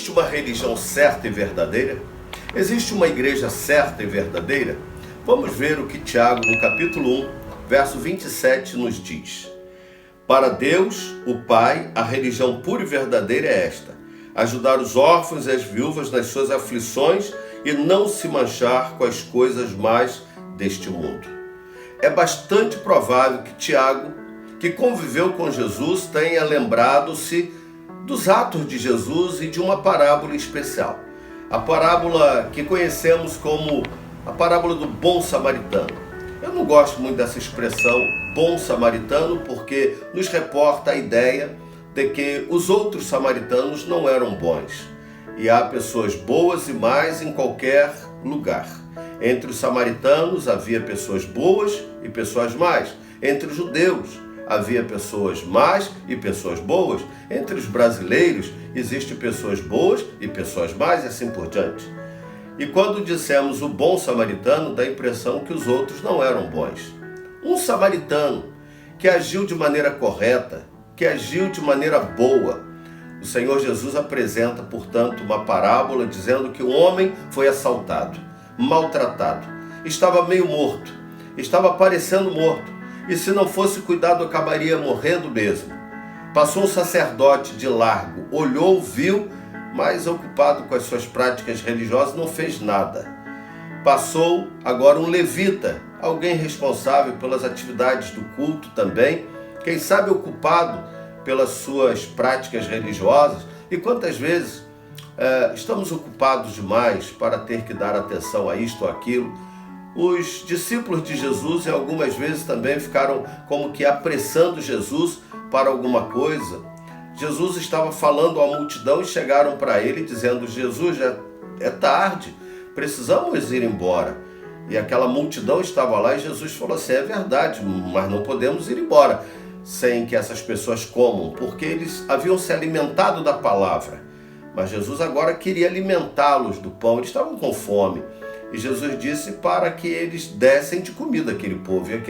Existe uma religião certa e verdadeira? Existe uma igreja certa e verdadeira? Vamos ver o que Tiago, no capítulo 1, verso 27, nos diz. Para Deus, o Pai, a religião pura e verdadeira é esta: ajudar os órfãos e as viúvas nas suas aflições e não se manchar com as coisas mais deste mundo. É bastante provável que Tiago, que conviveu com Jesus, tenha lembrado-se dos atos de Jesus e de uma parábola especial. A parábola que conhecemos como a parábola do bom samaritano. Eu não gosto muito dessa expressão bom samaritano porque nos reporta a ideia de que os outros samaritanos não eram bons. E há pessoas boas e más em qualquer lugar. Entre os samaritanos havia pessoas boas e pessoas más. Entre os judeus havia pessoas más e pessoas boas. Entre os brasileiros existem pessoas boas e pessoas más e assim por diante. E quando dissemos o bom samaritano, dá a impressão que os outros não eram bons. Um samaritano que agiu de maneira correta, que agiu de maneira boa. O Senhor Jesus apresenta, portanto, uma parábola dizendo que um homem foi assaltado, maltratado, estava meio morto, estava parecendo morto, e se não fosse cuidado acabaria morrendo mesmo. Passou um sacerdote de largo, olhou, viu, mas ocupado com as suas práticas religiosas não fez nada. Passou agora um levita, alguém responsável pelas atividades do culto também, quem sabe ocupado pelas suas práticas religiosas. E quantas vezes estamos ocupados demais para ter que dar atenção a isto ou aquilo. Os discípulos de Jesus, algumas vezes, também ficaram como que apressando Jesus para alguma coisa. Jesus estava falando à multidão e chegaram para ele dizendo: Jesus, já é tarde, precisamos ir embora. E aquela multidão estava lá e Jesus falou assim: é verdade, mas não podemos ir embora sem que essas pessoas comam, porque eles haviam se alimentado da palavra. Mas Jesus agora queria alimentá-los do pão, eles estavam com fome. E Jesus disse para que eles dessem de comida àquele povo. E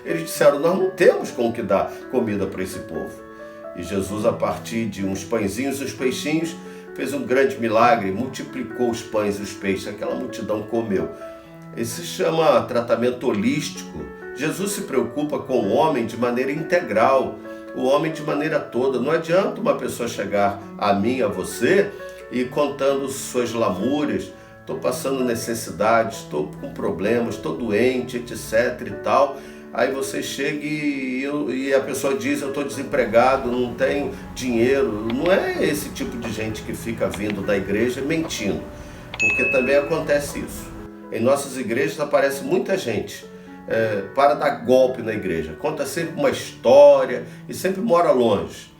eles disseram: nós não temos como que dar comida para esse povo. E Jesus, a partir de uns pãezinhos e os peixinhos, fez um grande milagre, multiplicou os pães e os peixes, aquela multidão comeu. Isso se chama tratamento holístico. Jesus se preocupa com o homem de maneira integral, o homem de maneira toda. Não adianta uma pessoa chegar a mim, a você, e contando suas lamúrias: estou passando necessidades, estou com problemas, estou doente, etc e tal. Aí você chega e a pessoa diz: eu estou desempregado, não tenho dinheiro. Não é esse tipo de gente que fica vindo da igreja mentindo, porque também acontece isso. Em nossas igrejas aparece muita gente para dar golpe na igreja, conta sempre uma história e sempre mora longe.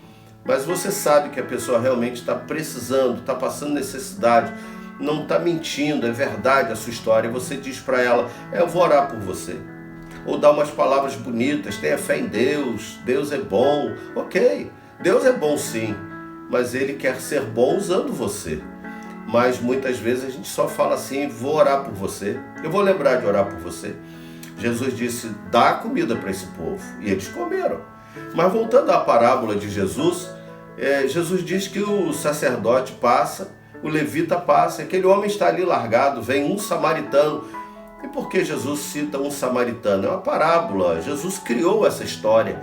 Mas você sabe que a pessoa realmente está precisando, está passando necessidade, não está mentindo, é verdade a sua história. E você diz para ela: eu vou orar por você. Ou dá umas palavras bonitas: tenha fé em Deus, Deus é bom. Ok, Deus é bom sim, mas Ele quer ser bom usando você. Mas muitas vezes a gente só fala assim: vou orar por você, eu vou lembrar de orar por você. Jesus disse: dá comida para esse povo, e eles comeram. Mas voltando à parábola de Jesus, Jesus diz que o sacerdote passa, o levita passa, aquele homem está ali largado, vem um samaritano. E por que Jesus cita um samaritano? É uma parábola. Jesus criou essa história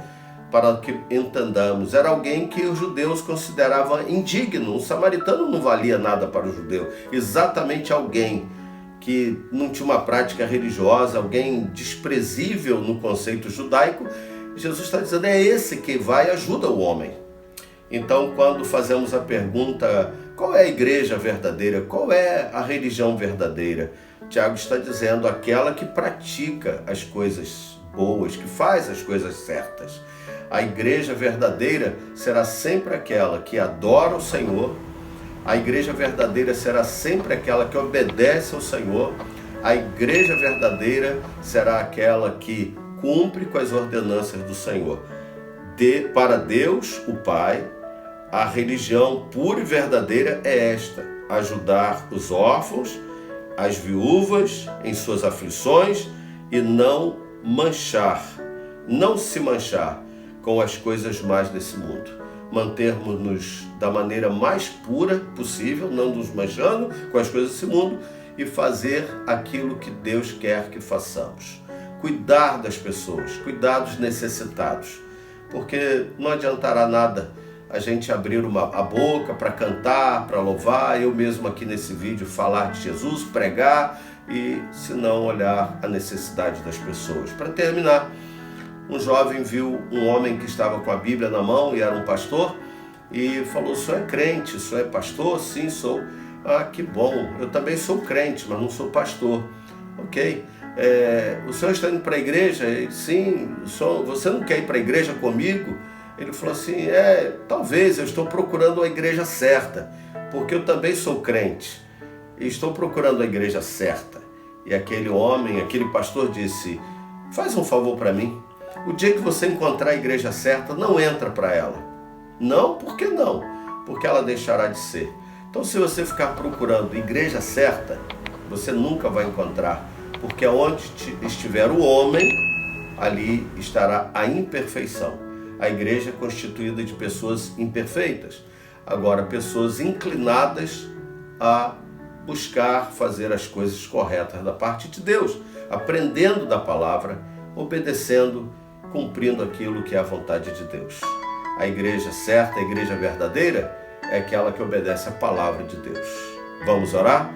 para que entendamos. Era alguém que os judeus consideravam indigno. Um samaritano não valia nada para o judeu. Exatamente alguém que não tinha uma prática religiosa, alguém desprezível no conceito judaico. Jesus está dizendo: é esse que vai e ajuda o homem. Então, quando fazemos a pergunta: qual é a igreja verdadeira? Qual é a religião verdadeira? Tiago está dizendo: aquela que pratica as coisas boas, que faz as coisas certas. A igreja verdadeira será sempre aquela que adora o Senhor. A igreja verdadeira será sempre aquela que obedece ao Senhor. A igreja verdadeira será aquela que cumpre com as ordenanças do Senhor. Para Deus, o Pai, a religião pura e verdadeira é esta: ajudar os órfãos, as viúvas em suas aflições e não manchar, não se manchar com as coisas más desse mundo. Mantermos-nos da maneira mais pura possível, não nos manchando com as coisas desse mundo, e fazer aquilo que Deus quer que façamos. Cuidar das pessoas, cuidar dos necessitados, porque não adiantará nada a gente abrir a boca para cantar, para louvar, eu mesmo aqui nesse vídeo falar de Jesus, pregar, e se não olhar a necessidade das pessoas. Para terminar, um jovem viu um homem que estava com a Bíblia na mão e era um pastor e falou: "O senhor é crente? O senhor é pastor?" "Sim, sou." "Ah, que bom, eu também sou crente, mas não sou pastor." "Ok, o senhor está indo para a igreja?" Ele: "Sim." "Você não quer ir para a igreja comigo?" Ele falou assim: "Talvez, eu estou procurando a igreja certa, porque eu também sou crente e estou procurando a igreja certa." E aquele homem, aquele pastor disse: "Faz um favor para mim. O dia que você encontrar a igreja certa, não entra para ela." "Não? Por que não?" "Porque ela deixará de ser." Então, se você ficar procurando a igreja certa, você nunca vai encontrar, porque onde estiver o homem, ali estará a imperfeição. A igreja é constituída de pessoas imperfeitas, agora pessoas inclinadas a buscar fazer as coisas corretas da parte de Deus, aprendendo da palavra, obedecendo, cumprindo aquilo que é a vontade de Deus. A igreja certa, a igreja verdadeira, é aquela que obedece a palavra de Deus. Vamos orar?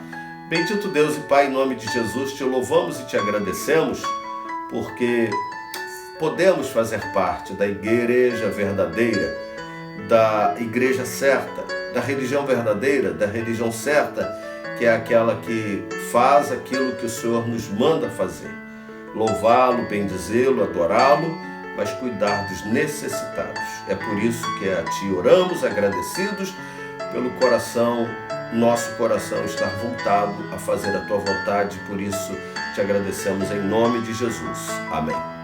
Bendito Deus e Pai, em nome de Jesus, te louvamos e te agradecemos, porque podemos fazer parte da igreja verdadeira, da igreja certa, da religião verdadeira, da religião certa, que é aquela que faz aquilo que o Senhor nos manda fazer. Louvá-lo, bendizê-lo, adorá-lo, mas cuidar dos necessitados. É por isso que a Ti oramos, agradecidos pelo nosso coração estar voltado a fazer a Tua vontade. Por isso te agradecemos em nome de Jesus. Amém.